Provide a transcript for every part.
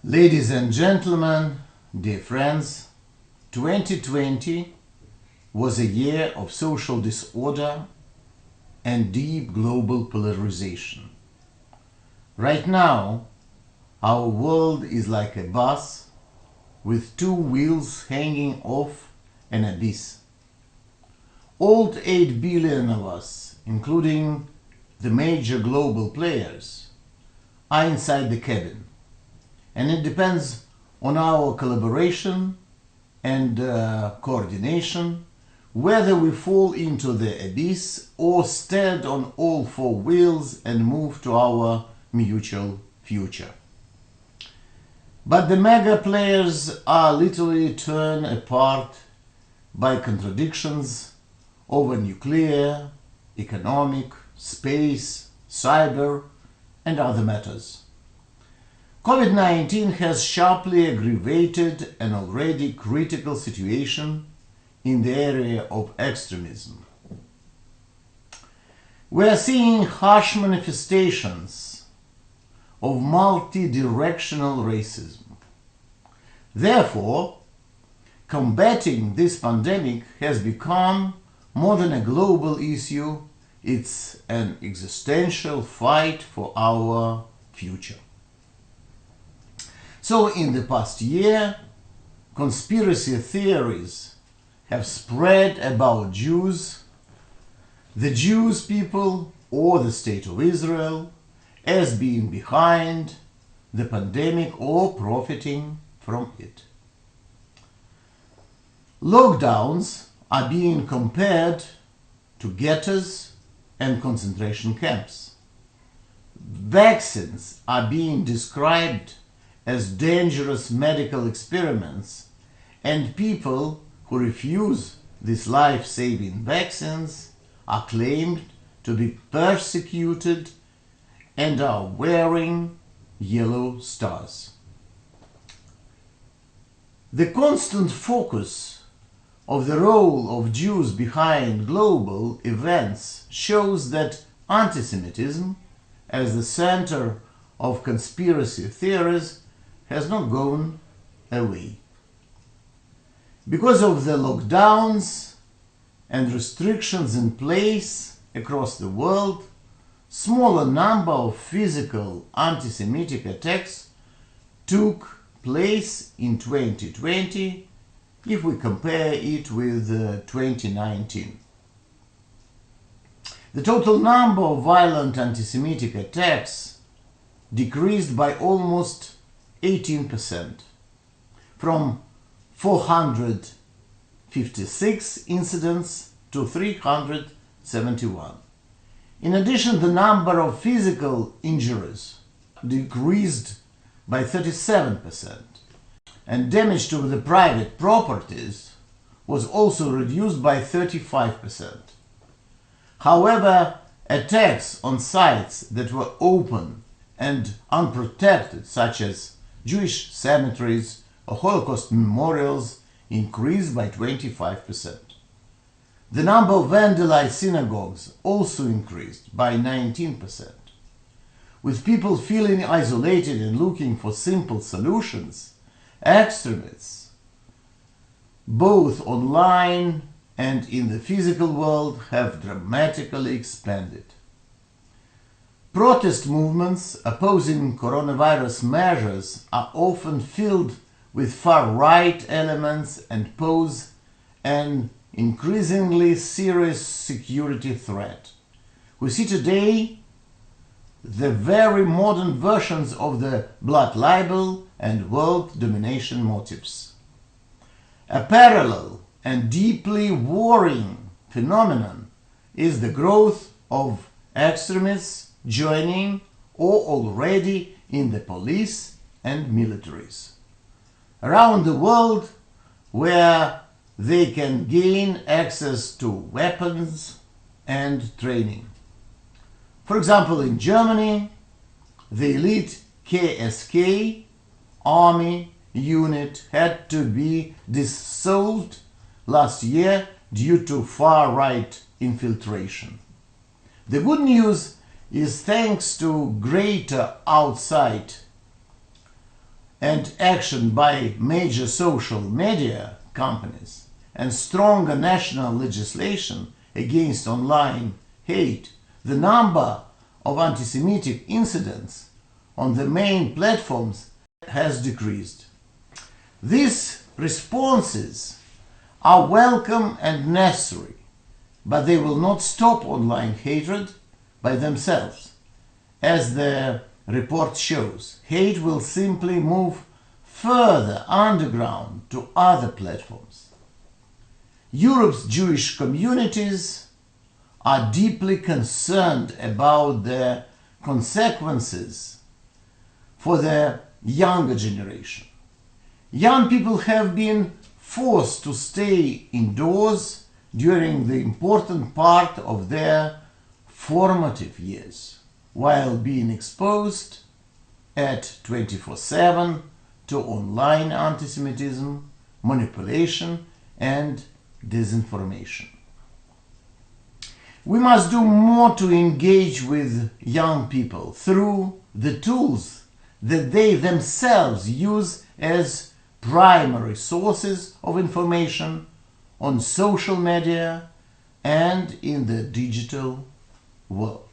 Ladies and gentlemen, dear friends, 2020 was a year of social disorder and deep global polarization. Right now, our world is like a bus with two wheels hanging off an abyss. All 8 billion of us, including the major global players, are inside the cabin. And it depends on our collaboration and coordination whether we fall into the abyss or stand on all 4 wheels and move to our mutual future. But the mega players are literally torn apart by contradictions over nuclear, economic, space, cyber, and other matters. COVID-19 has sharply aggravated an already critical situation in the area of extremism. We are seeing harsh manifestations of multi-directional racism. Therefore, combating this pandemic has become more than a global issue, it's an existential fight for our future. So in the past year, conspiracy theories have spread about Jews, the Jewish people or the State of Israel as being behind the pandemic or profiting from it. Lockdowns are being compared to ghettos and concentration camps. Vaccines are being described as dangerous medical experiments, and people who refuse these life-saving vaccines are claimed to be persecuted and are wearing yellow stars. The constant focus of the role of Jews behind global events shows that anti-Semitism, as the center of conspiracy theories, has not gone away. Because of the lockdowns and restrictions in place across the world, smaller number of physical anti-Semitic attacks took place in 2020 if we compare it with 2019. The total number of violent anti-Semitic attacks decreased by almost 18%, from 456 incidents to 371. In addition, the number of physical injuries decreased by 37%, and damage to the private properties was also reduced by 35%. However, attacks on sites that were open and unprotected, such as Jewish cemeteries or Holocaust memorials, increased by 25%. The number of vandalized synagogues also increased by 19%. With people feeling isolated and looking for simple solutions, extremists, both online and in the physical world, have dramatically expanded. Protest movements opposing coronavirus measures are often filled with far-right elements and pose an increasingly serious security threat. We see today the very modern versions of the blood libel and world domination motives. A parallel and deeply worrying phenomenon is the growth of extremists joining or already in the police and militaries around the world, where they can gain access to weapons and training. For example, in Germany, the elite KSK army unit had to be dissolved last year due to far-right infiltration. The good news is, thanks to greater outside and action by major social media companies and stronger national legislation against online hate, the number of anti-Semitic incidents on the main platforms has decreased. These responses are welcome and necessary, but they will not stop online hatred by themselves. As the report shows, hate will simply move further underground to other platforms. Europe's Jewish communities are deeply concerned about the consequences for the younger generation. Young people have been forced to stay indoors during the important part of their formative years, while being exposed at 24/7 to online anti-Semitism, manipulation, and disinformation. We must do more to engage with young people through the tools that they themselves use as primary sources of information on social media and in the digital world.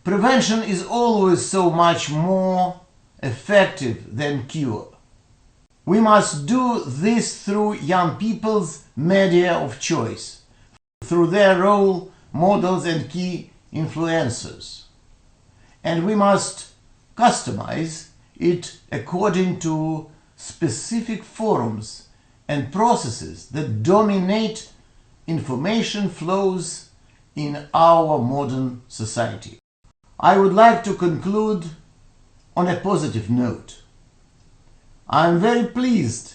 Prevention is always so much more effective than cure. We must do this through young people's media of choice, through their role models and key influencers. And we must customize it according to specific forums and processes that dominate information flows in our modern society. I would like to conclude on a positive note. I am very pleased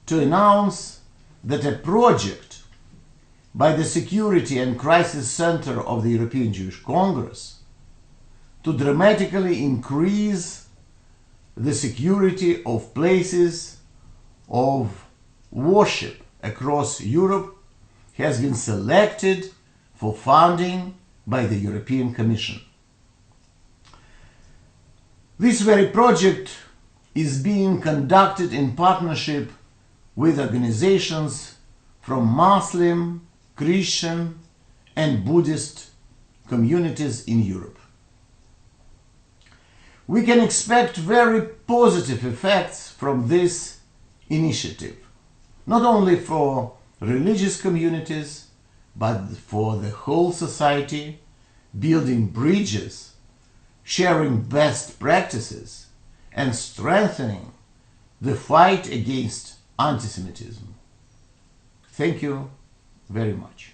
to announce that a project by the Security and Crisis Center of the European Jewish Congress to dramatically increase the security of places of worship across Europe has been selected for funding by the European Commission. This very project is being conducted in partnership with organizations from Muslim, Christian, and Buddhist communities in Europe. We can expect very positive effects from this initiative, not only for religious communities, but for the whole society, building bridges, sharing best practices, and strengthening the fight against anti-Semitism. Thank you very much.